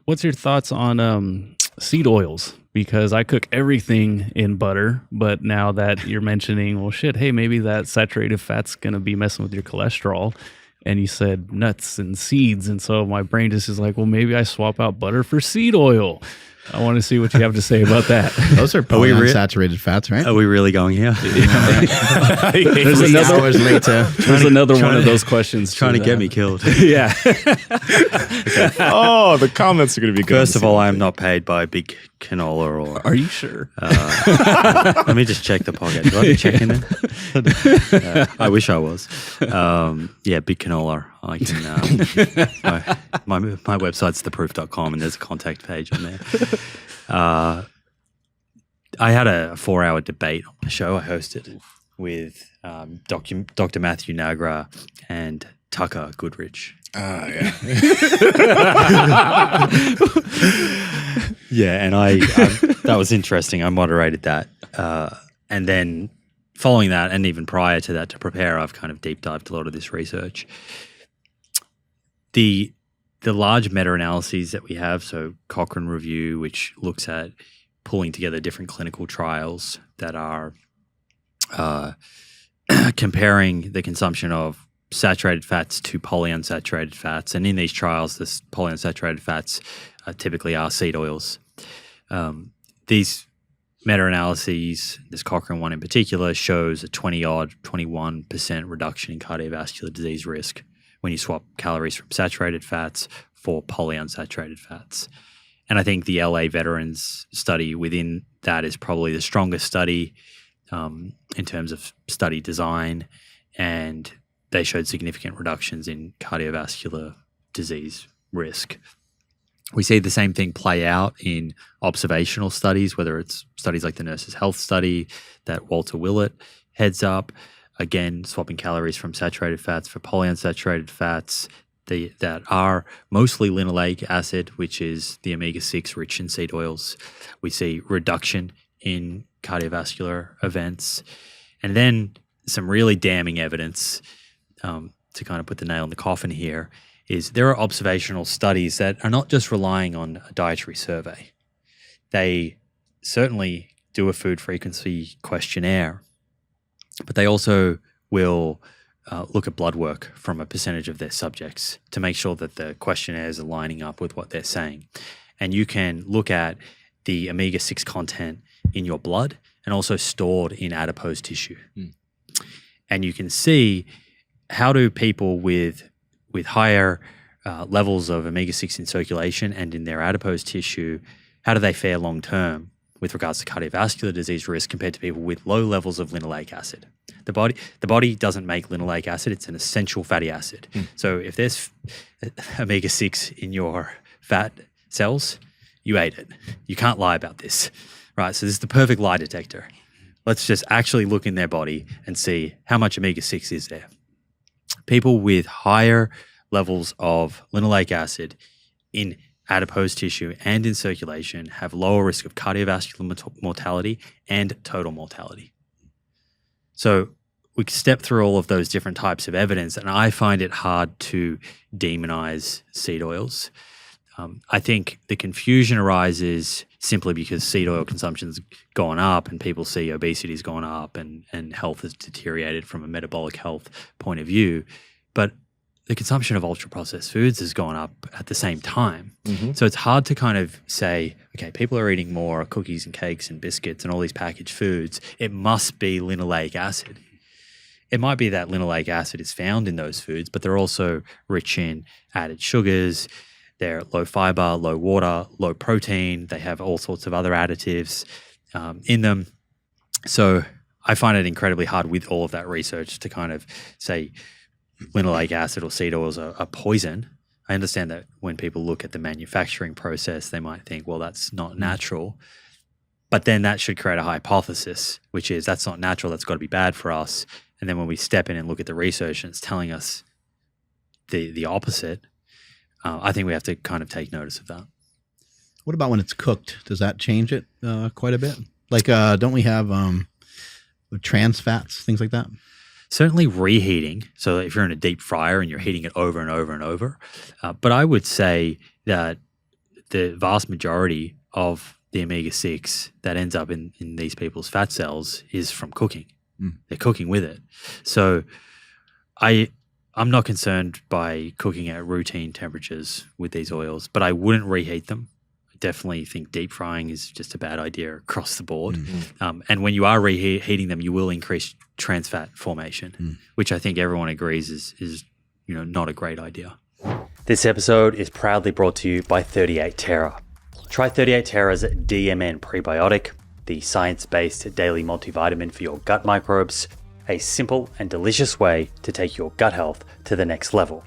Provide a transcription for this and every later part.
what's your thoughts on seed oils? Because I cook everything in butter, but now that you're mentioning, well, shit, hey, maybe that saturated fat's going to be messing with your cholesterol. And you said nuts and seeds. And so my brain just is like, well, maybe I swap out butter for seed oil. I want to see what you have to say about that. Those are polyunsaturated fats, right? Are we really going here? There's another hours later. There's another one of those questions. Trying to get me killed. Yeah. Oh, the comments are going to be good. First of all, I am not paid by Big Canola or... Are you sure? Let me just check the podcast. Do I have to check in there? I wish I was. Yeah, Big Canola. I can... my website's theproof.com and there's a contact page on there. I had a 4-hour debate on the show I hosted with Dr. Matthew Nagra and Tucker Goodrich. Yeah. Yeah, and I that was interesting. I moderated that. And then following that, and even prior to that, to prepare, I've kind of deep dived a lot of this research. The large meta-analyses that we have, so Cochrane Review, which looks at pulling together different clinical trials that are comparing the consumption of saturated fats to polyunsaturated fats. And in these trials, the polyunsaturated fats typically are seed oils. These meta-analyses, this Cochrane one in particular, shows a 21% reduction in cardiovascular disease risk when you swap calories from saturated fats for polyunsaturated fats. And I think the LA Veterans study within that is probably the strongest study in terms of study design, and they showed significant reductions in cardiovascular disease risk. We see the same thing play out in observational studies, whether it's studies like the Nurses' Health Study that Walter Willett heads up, again, swapping calories from saturated fats for polyunsaturated fats that are mostly linoleic acid, which is the omega-6 rich in seed oils. We see reduction in cardiovascular events. And then some really damning evidence, to kind of put the nail in the coffin here, is there are observational studies that are not just relying on a dietary survey. They certainly do a food frequency questionnaire, but they also will look at blood work from a percentage of their subjects to make sure that the questionnaires are lining up with what they're saying. And you can look at the omega-6 content in your blood and also stored in adipose tissue. And you can see how do people with higher levels of omega-6 in circulation and in their adipose tissue, how do they fare long-term with regards to cardiovascular disease risk compared to people with low levels of linoleic acid? The body doesn't make linoleic acid. It's an essential fatty acid. So if there's omega-6 in your fat cells, you ate it. You can't lie about this, right? So this is the perfect lie detector. Let's just actually look in their body and see how much omega-6 is there. People with higher levels of linoleic acid in adipose tissue and in circulation have lower risk of cardiovascular mortality and total mortality. So we step through all of those different types of evidence, and I find it hard to demonize seed oils. I think the confusion arises simply because seed oil consumption's gone up and people see obesity's gone up and health has deteriorated from a metabolic health point of view. But the consumption of ultra-processed foods has gone up at the same time. So it's hard to kind of say, okay, people are eating more cookies and cakes and biscuits and all these packaged foods. It must be linoleic acid. It might be that linoleic acid is found in those foods, but they're also rich in added sugars. They're low fiber, low water, low protein. They have all sorts of other additives in them. So I find it incredibly hard with all of that research to kind of say linoleic acid or seed oils are poison. I understand that when people look at the manufacturing process, they might think, well, that's not natural. But then that should create a hypothesis, which is that's not natural, that's got to be bad for us. And then when we step in and look at the research and it's telling us the opposite, I think we have to kind of take notice of that. What about when it's cooked? Does that change it quite a bit? Like, don't we have trans fats, things like that? Certainly reheating. So if you're in a deep fryer and you're heating it over and over and over. But I would say that the vast majority of the omega-6 that ends up in these people's fat cells is from cooking. They're cooking with it. So I'm not concerned by cooking at routine temperatures with these oils, but I wouldn't reheat them. I definitely think deep frying is just a bad idea across the board. And when you are reheating them, you will increase trans fat formation, which I think everyone agrees is not a great idea. This episode is proudly brought to you by 38 Terra. Try 38 Terra's DMN prebiotic, the science-based daily multivitamin for your gut microbes, a simple and delicious way to take your gut health to the next level.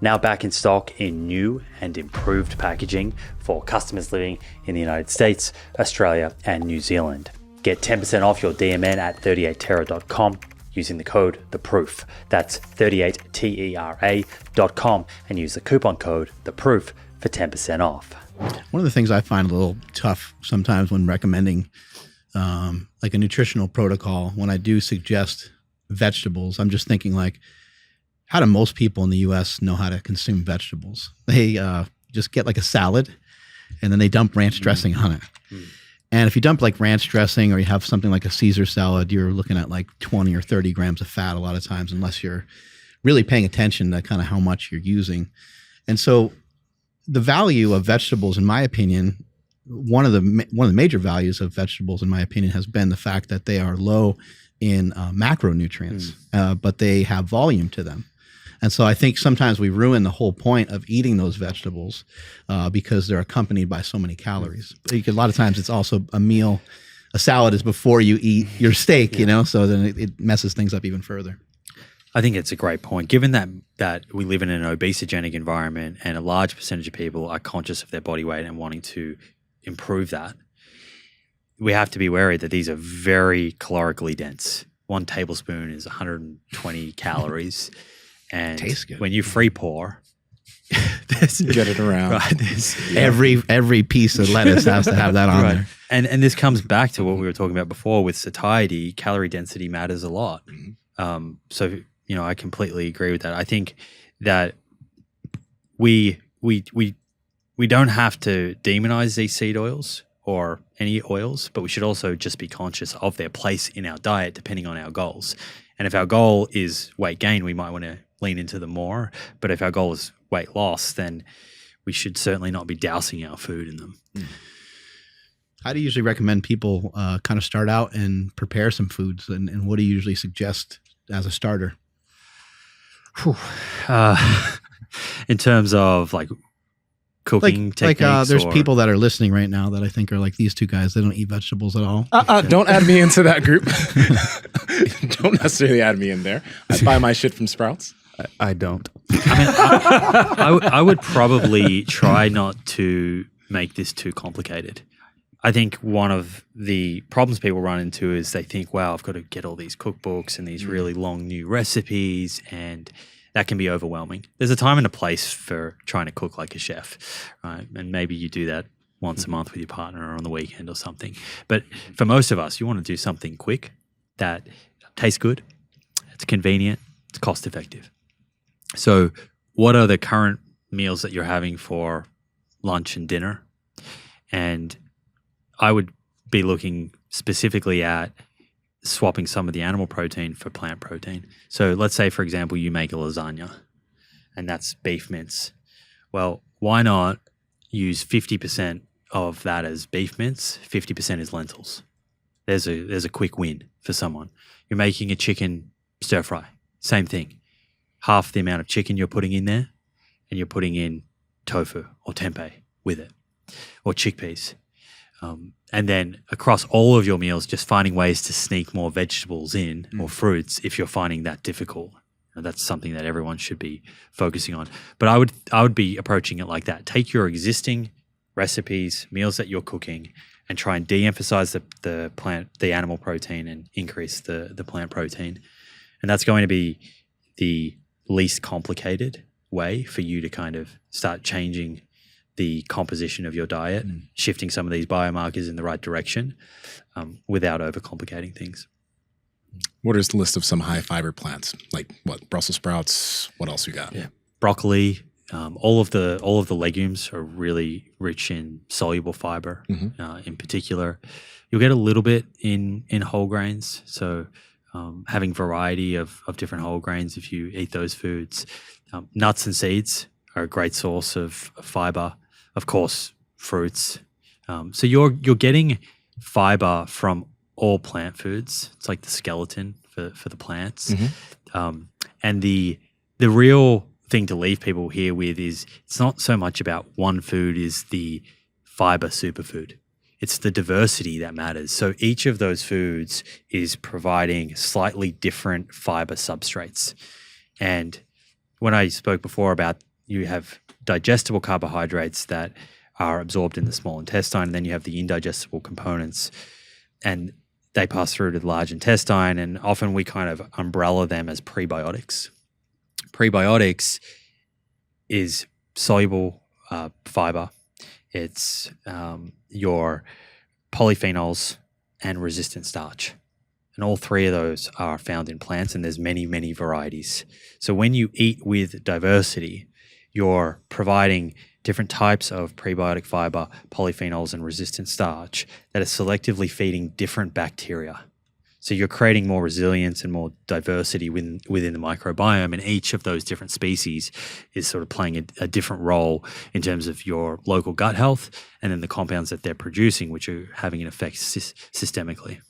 Now back in stock in new and improved packaging for customers living in the United States, Australia, and New Zealand. Get 10% off your DMN at 38terra.com using the code THEPROOF. That's 38terra.com and use the coupon code THEPROOF for 10% off. One of the things I find a little tough sometimes when recommending like a nutritional protocol, when I do suggest vegetables, I'm just thinking like, how do most people in the U.S. know how to consume vegetables? They just get like a salad and then they dump ranch dressing on it. And if you dump like ranch dressing or you have something like a Caesar salad, you're looking at like 20 or 30 grams of fat a lot of times, unless you're really paying attention to kind of how much you're using. And so the value of vegetables, in my opinion, one of the major values of vegetables, in my opinion, has been the fact that they are low in macronutrients, but they have volume to them. And so I think sometimes we ruin the whole point of eating those vegetables because they're accompanied by so many calories. Because a lot of times it's also a meal. A salad is before you eat your steak, so then it messes things up even further. I think it's a great point. Given that we live in an obesogenic environment and a large percentage of people are conscious of their body weight and wanting to improve that, we have to be wary that these are very calorically dense. 1 tablespoon is 120 calories. And tastes good. When you free pour, get it around. Right, every piece of lettuce has to have that on there. And this comes back to what we were talking about before with satiety. Calorie density matters a lot. So I completely agree with that. I think that we don't have to demonize these seed oils or any oils, but we should also just be conscious of their place in our diet depending on our goals. And if our goal is weight gain, we might want to lean into them more. But if our goal is weight loss, then we should certainly not be dousing our food in them. How do you usually recommend people kind of start out and prepare some foods? And what do you usually suggest as a starter? In terms of like cooking techniques? There's people that are listening right now that I think are like these two guys. They don't eat vegetables at all. Don't add me into that group. Don't necessarily add me in there. I buy my shit from Sprouts. I don't. I would probably try not to make this too complicated. I think one of the problems people run into is they think, wow, I've got to get all these cookbooks and these really long new recipes, and that can be overwhelming. There's a time and a place for trying to cook like a chef, right? And maybe you do that once a month with your partner or on the weekend or something. But for most of us, you want to do something quick that tastes good, it's convenient, it's cost effective. So what are the current meals that you're having for lunch and dinner? And I would be looking specifically at swapping some of the animal protein for plant protein. So let's say, for example, you make a lasagna and that's beef mince. Well, why not use 50% of that as beef mince, 50% is lentils? There's a quick win for someone. You're making a chicken stir fry, same thing. Half the amount of chicken you're putting in there and you're putting in tofu or tempeh with it or chickpeas. And then across all of your meals, just finding ways to sneak more vegetables in or fruits if you're finding that difficult. And that's something that everyone should be focusing on. But I would be approaching it like that. Take your existing recipes, meals that you're cooking, and try and de-emphasize the animal protein and increase the plant protein. And that's going to be the least complicated way for you to kind of start changing the composition of your diet, shifting some of these biomarkers in the right direction without overcomplicating things. What is the list of some high fiber plants? Like what? Brussels sprouts? What else you got? Yeah. Broccoli All of the legumes are really rich in soluble fiber. In particular, you'll get a little bit in whole grains. So having variety of different whole grains if you eat those foods. Nuts and seeds are a great source of fiber. Of course, fruits. So you're getting fiber from all plant foods. It's like the skeleton for the plants. And the real thing to leave people here with is it's not so much about one food is the fiber superfood. It's the diversity that matters. So each of those foods is providing slightly different fiber substrates. And when I spoke before about you have digestible carbohydrates that are absorbed in the small intestine, and then you have the indigestible components, and they pass through to the large intestine, and often we kind of umbrella them as prebiotics. Prebiotics is soluble fiber. It's your polyphenols and resistant starch. And all three of those are found in plants, and there's many, many varieties. So when you eat with diversity, you're providing different types of prebiotic fiber, polyphenols, and resistant starch that are selectively feeding different bacteria. So you're creating more resilience and more diversity within the microbiome, and each of those different species is sort of playing a different role in terms of your local gut health and then the compounds that they're producing, which are having an effect systemically.